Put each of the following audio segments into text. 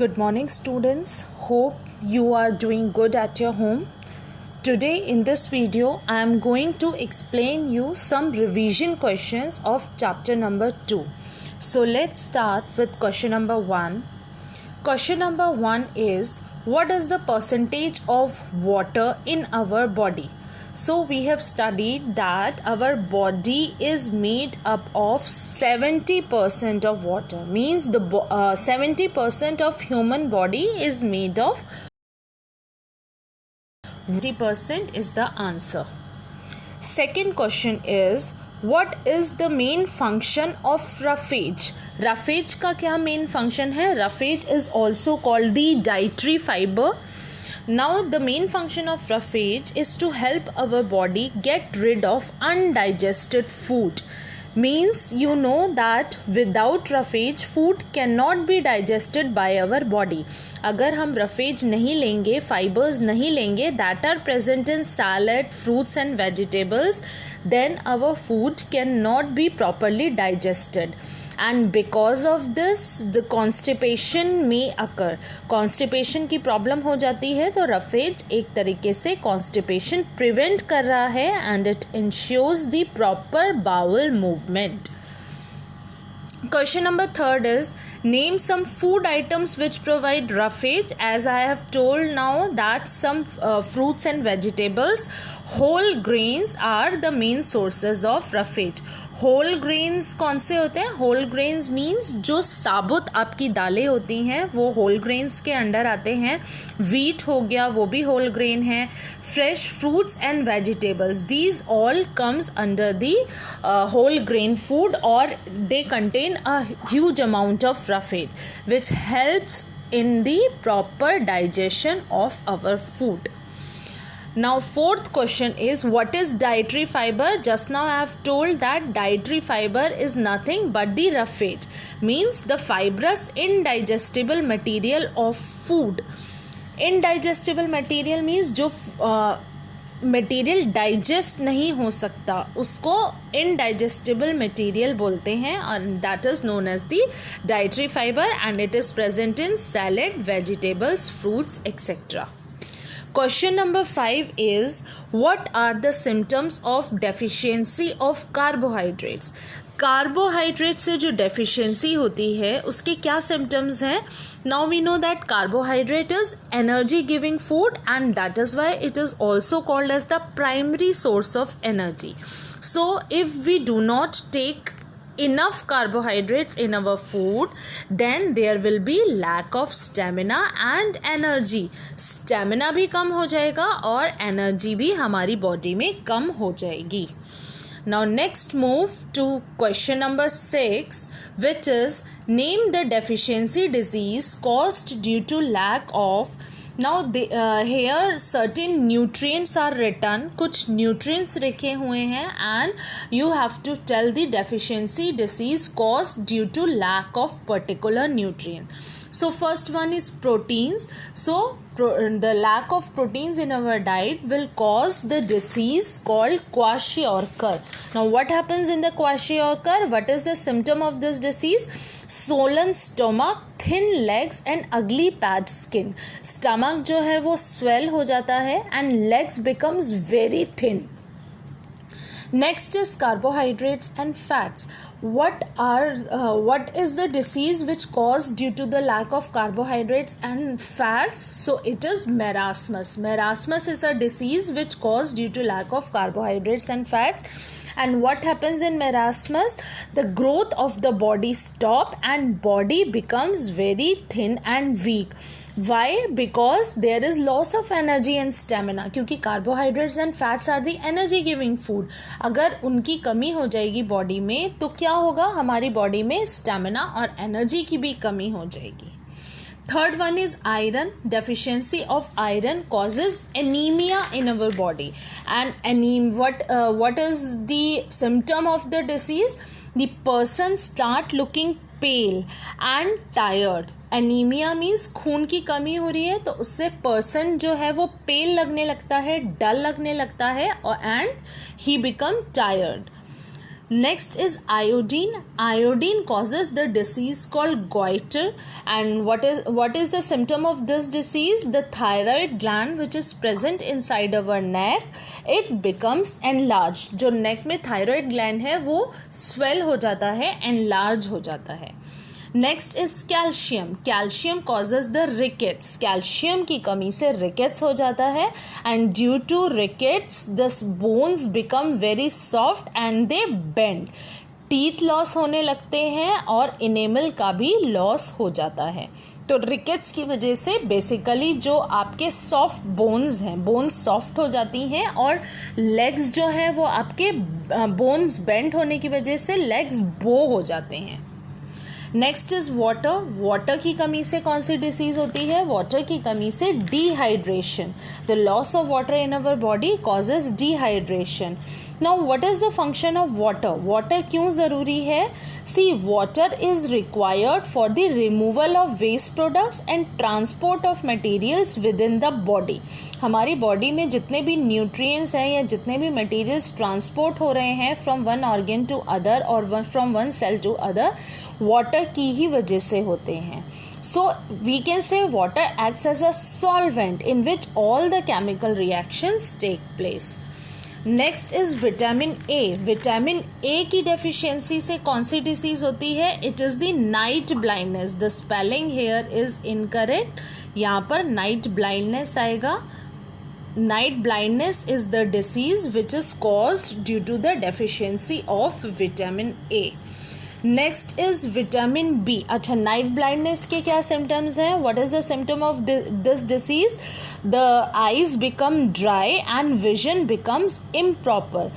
Good morning, students. Hope you are doing good at your home. Today in this video, I am going to explain you some revision questions of chapter number 2. So let's start with question number 1. Question number 1 is, what is the percentage of water in our body? So we have studied that our body is made up of 70% of water. Means the 70% of human body is made of 70% is the answer. Second question is, what is the main function of roughage? Roughage का क्या main function है? Roughage is also called the dietary fiber. Now the main function of roughage is to help our body get rid of undigested food. Means you know that without roughage food cannot be digested by our body. अगर हम roughage नहीं लेंगे, fibers नहीं लेंगे that are present in salad, fruits and vegetables, then our food cannot be properly digested. And because of this the constipation may occur. Constipation की problem हो जाती है तो roughage एक तरीके से constipation prevent कर रहा है and it ensures the proper bowel movement. Question number 3 is, name some food items which provide roughage. As I have told now that some fruits and vegetables, whole grains are the main sources of roughage. Whole grains कौन से होते हैं? Whole grains means जो साबुत आपकी दालें होती हैं वो होल ग्रेन्स के अंडर आते हैं. वीट हो गया वो भी होल ग्रेन है. Fresh fruits and vegetables these all comes under the whole grain food और they contain a huge amount of roughage which helps in the proper digestion of our food. Now fourth question is, what is dietary fiber? Just now I have told that dietary fiber is nothing but the roughage, means the fibrous indigestible material of food. Indigestible material means जो material digest नहीं हो सकता उसको indigestible material बोलते हैं और that is known as the dietary fibre and it is present in salad, vegetables, fruits etcetera. Question number 5 is, what are the symptoms of deficiency of carbohydrates? Carbohydrate से जो deficiency होती है उसके क्या symptoms हैं? Now we know that carbohydrate is energy giving food and that is why it is also called as the primary source of energy. So if we do not take enough carbohydrates in our food, then there will be lack of stamina and energy. Stamina भी कम हो जाएगा और energy भी हमारी body में कम हो जाएगी. Now next move to question number 6, which is, name the deficiency disease caused due to lack of. Now here certain nutrients are written, कुछ nutrients लिखे हुए हैं and you have to tell the deficiency disease caused due to lack of particular nutrient. So first one is proteins. So the lack of proteins in our diet will cause the disease called kwashiorkor. Now what happens in the kwashiorkor? What is the symptom of this disease? Swollen stomach, thin legs and ugly patched skin. Stomach जो है वो swell हो जाता है and legs becomes very thin. Next is carbohydrates and fats. What is the disease which caused due to the lack of carbohydrates and fats? So it is marasmus. Marasmus is a disease which caused due to lack of carbohydrates and fats. And what happens in marasmus? The growth of the body stop and body becomes very thin and weak. Why? Because there is loss of energy and stamina. क्योंकि carbohydrates and fats are the energy giving food. अगर उनकी कमी हो जाएगी body में तो क्या होगा? हमारी बॉडी में स्टैमिना और एनर्जी की भी कमी हो जाएगी. Third one is iron. Deficiency of iron causes anemia in our body. And what is the symptom of the disease? The person start looking pale and tired. Anaemia means खून की कमी हो रही है तो उससे पर्सन जो है वो पेल लगने लगता है, डल लगने लगता है और and he become tired. Next is iodine. Iodine causes the disease called goiter. And what is the symptom of this disease? The thyroid gland which is present inside our neck, it becomes enlarged. जो neck में thyroid gland है वो swell हो जाता है, enlarge हो जाता है. Next is calcium. Calcium causes the rickets. Calcium की कमी से रिकेट्स हो जाता है and due to rickets the bones become very soft and they bend. Teeth loss होने लगते हैं और इनेमल का भी लॉस हो जाता है. तो रिकेट्स की वजह से बेसिकली जो आपके सॉफ्ट बोन्स हैं, बोन्स सॉफ्ट हो जाती हैं और लेग्स जो हैं वो आपके बोन्स बेंड होने की वजह से लेग्स बो हो जाते हैं. Next is water. वाटर की कमी से कौन सी डिसीज होती है? वाटर की कमी से dehydration. The loss of water in our body causes dehydration. Now what is the function of water? Water क्यों ज़रूरी है? See, water is required for the removal of waste products and transport of materials within the body. हमारी body में जितने भी nutrients हैं या जितने भी मटेरियल्स ट्रांसपोर्ट हो रहे हैं from one organ to other और from one cell to other, water की ही वजह से होते हैं. So we can say water acts as a solvent in which all the chemical reactions take place. Next is vitamin A. Vitamin A की deficiency से कौन सी disease होती है? It is the night blindness. The spelling here is incorrect. यहाँ पर night blindness आएगा. Night blindness is the disease which is caused due to the deficiency of vitamin A. Next is vitamin B. अच्छा, night blindness के क्या symptoms हैं? What is the symptom of this disease? The eyes become dry and vision becomes improper.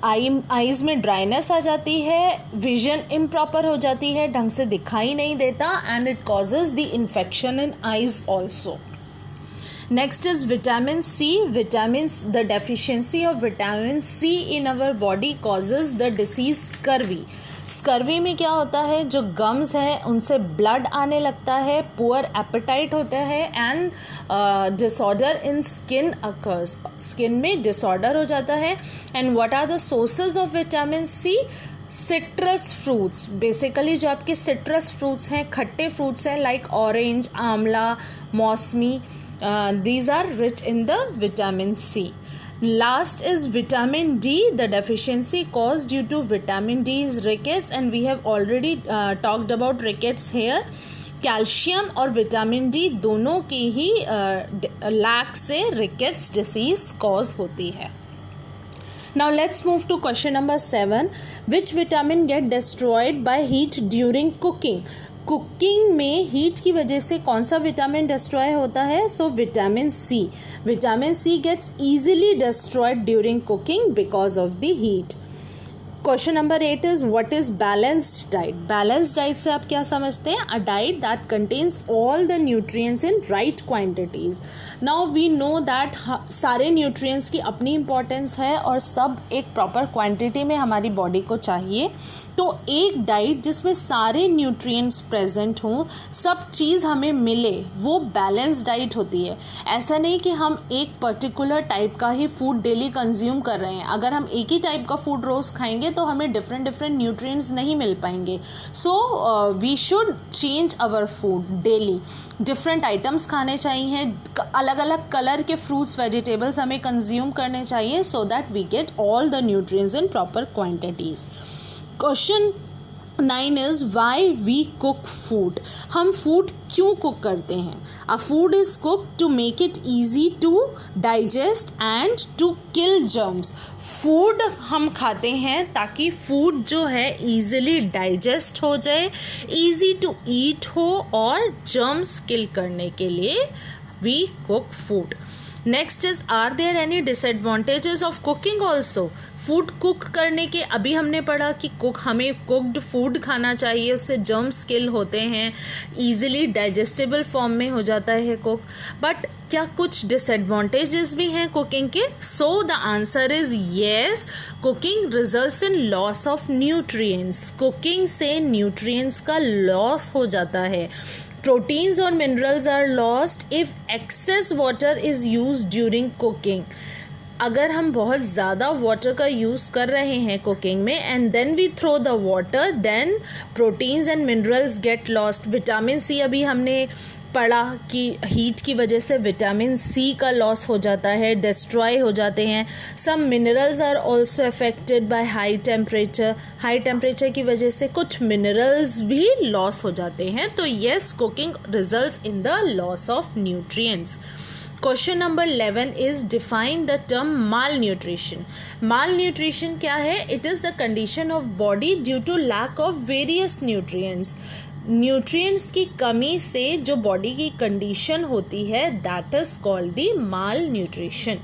Eyes में dryness आ जाती है, vision improper हो जाती है, ढंग से दिखाई नहीं देता and it causes the infection in eyes also. Next is vitamin C. The deficiency of vitamin C in our body causes the disease scurvy. Scurvy में क्या होता है? जो गम्स हैं उनसे ब्लड आने लगता है, पुअर एपेटाइट होता है and disorder in skin occurs. Skin में डिसऑर्डर हो जाता है. And what are the sources of vitamin C? Citrus fruits. Basically जो आपके सिट्रस फ्रूट्स हैं, खट्टे फ्रूट्स हैं, लाइक ऑरेंज, आंवला, मौसमी, these are rich in the vitamin C. Last is vitamin D. The deficiency caused due to vitamin D is rickets and we have already talked about rickets here. Calcium और vitamin D दोनों की ही lack से rickets disease cause होती है. Now let's move to question number 7. Which vitamin get destroyed by heat during cooking? Cooking में heat की वजह से कौन सा विटामिन डिस्ट्रॉय होता है? So vitamin C. Vitamin C gets easily destroyed during cooking because of the heat. Question number 8 is what is balanced diet? Balanced diet से आप क्या समझते हैं? A diet that contains all the nutrients in right quantities. Now we know that सारे nutrients की अपनी importance है और सब एक प्रॉपर क्वांटिटी में हमारी बॉडी को चाहिए. तो एक डाइट जिसमें सारे न्यूट्रिएंट्स प्रेजेंट हों, सब चीज़ हमें मिले, वो बैलेंस्ड डाइट होती है. ऐसा नहीं कि हम एक पर्टिकुलर टाइप का ही फूड डेली कंज्यूम कर रहे हैं. अगर हम एक ही टाइप का फूड रोज़ खाएंगे तो हमें डिफरेंट न्यूट्रिएंट्स नहीं मिल पाएंगे. So we should change our food daily. Different items खाने चाहिए, अलग अलग कलर के फ्रूट्स, वेजिटेबल्स हमें कंज्यूम करने चाहिए so that we get all the nutrients in proper quantities. Question 9 is why we cook food. हम फूड क्यों कुक करते हैं? A food is cook to make it easy to digest and to kill germs. Food हम खाते हैं ताकि food जो है ईजिली डाइजेस्ट हो जाए, ईजी टू ईट हो और जर्म्स किल करने के लिए we cook food. Next is are there any disadvantages of cooking also? Food cook करने के अभी हमने पढ़ा कि हमें कुक्ड फूड खाना चाहिए, उससे जर्म्स किल होते हैं, ईजिली डाइजेस्टेबल फॉर्म में हो जाता है कुक. बट क्या कुछ डिसएडवांटेजेस भी हैं कुकिंग के? So the answer is yes. Cooking results in loss of nutrients. Cooking से न्यूट्रिएंट्स का लॉस हो जाता है. Proteins or minerals are lost if excess water is used during cooking. अगर हम बहुत ज़्यादा वाटर का यूज़ कर रहे हैं कुकिंग में and then we throw the water, then proteins and minerals get lost. Vitamin C अभी हमने पढ़ा कि हीट की वजह से विटामिन सी का लॉस हो जाता है, डिस्ट्रॉय हो जाते हैं. Some minerals are also affected by high temperature. High temperature की वजह से कुछ मिनरल्स भी लॉस हो जाते हैं. तो yes, cooking results in the loss of nutrients. Question number 11 is define the term malnutrition. Malnutrition क्या है? It is the condition of body due to lack of various nutrients. Nutrients की कमी से जो body की condition होती है, that is called the malnutrition.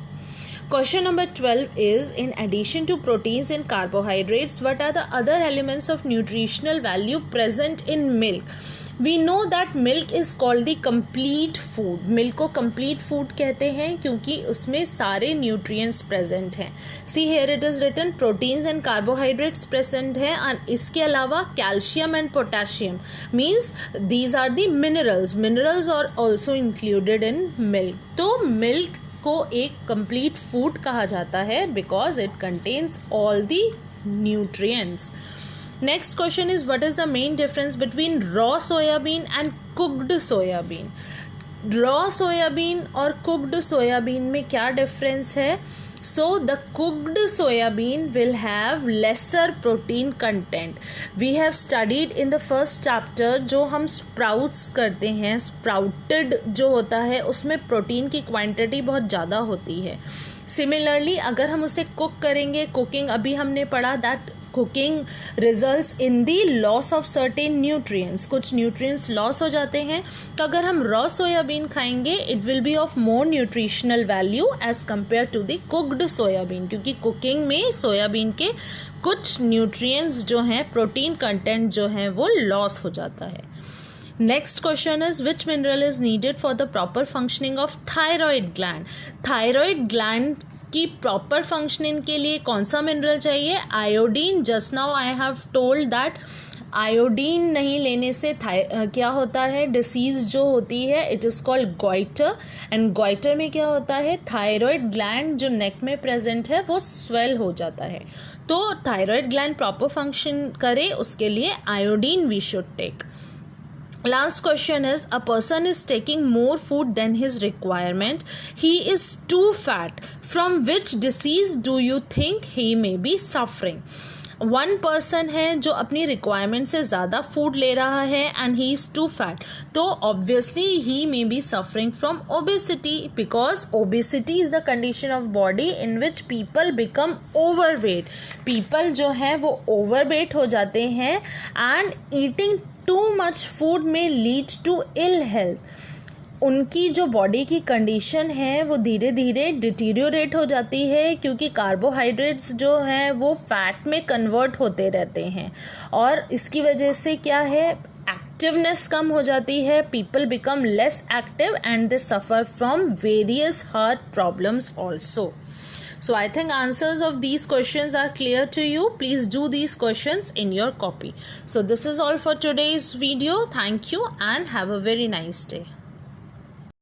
Question number 12 is, in addition to proteins and carbohydrates, what are the other elements of nutritional value present in milk? We know that milk is called the complete food. Milk को complete food कहते हैं क्योंकि उसमें सारे nutrients present हैं. See here it is written proteins and carbohydrates present हैं, और इसके अलावा calcium and potassium means these are the minerals. Minerals are also included in milk. तो milk को एक कंप्लीट फूड कहा जाता है because it contains all the nutrients. Next question is, what is the main difference between raw soybean and cooked soybean. Raw soybean और cooked soybean में क्या difference है? So the cooked soybean will have lesser protein content. We have studied in the first chapter, जो हम sprouts करते हैं, sprouted जो होता है उसमें प्रोटीन की क्वांटिटी बहुत ज़्यादा होती है. सिमिलरली अगर हम उसे कुक करेंगे, कुकिंग अभी हमने पढ़ा that cooking results in the loss of certain nutrients. कुछ न्यूट्रिएंट्स लॉस हो जाते हैं. तो अगर हम रॉ सोयाबीन खाएंगे it will be of more nutritional value as compare to the cooked soybean, क्योंकि कुकिंग में सोयाबीन के कुछ न्यूट्रिएंट्स जो हैं, प्रोटीन कंटेंट जो हैं, वो लॉस हो जाता है. Next question is, which mineral is needed for the proper functioning of thyroid gland. Thyroid gland की प्रॉपर फंक्शनिंग के लिए कौन सा मिनरल चाहिए? Iodine. Just now I have told that iodine नहीं लेने से क्या होता है, डिसीज़ जो होती है it is called goitre. And goitre में क्या होता है, थायराइड ग्लैंड जो नेक में प्रेजेंट है वो स्वेल हो जाता है. तो थायराइड ग्लैंड प्रॉपर फंक्शन करे उसके लिए iodine we should take. Last question is, a person is taking more food than his requirement. He is too fat. From which disease do you think he may be suffering? One person है जो अपनी requirement से ज़्यादा food ले रहा है and he is too fat, तो obviously he may be suffering from obesity, because obesity is the condition of body in which people become overweight. People जो है वो ओवरवेट हो जाते हैं and eating too much food में lead to ill health. उनकी जो बॉडी की कंडीशन है वो धीरे धीरे डिटीरियोरेट हो जाती है क्योंकि कार्बोहाइड्रेट्स जो हैं वो फैट में कन्वर्ट होते रहते हैं, और इसकी वजह से क्या है, एक्टिवनेस कम हो जाती है. People become less active and they suffer from various heart problems also. So I think answers of these questions are clear to you. Please do these questions in your copy. So this is all for today's video. Thank you and have a very nice day.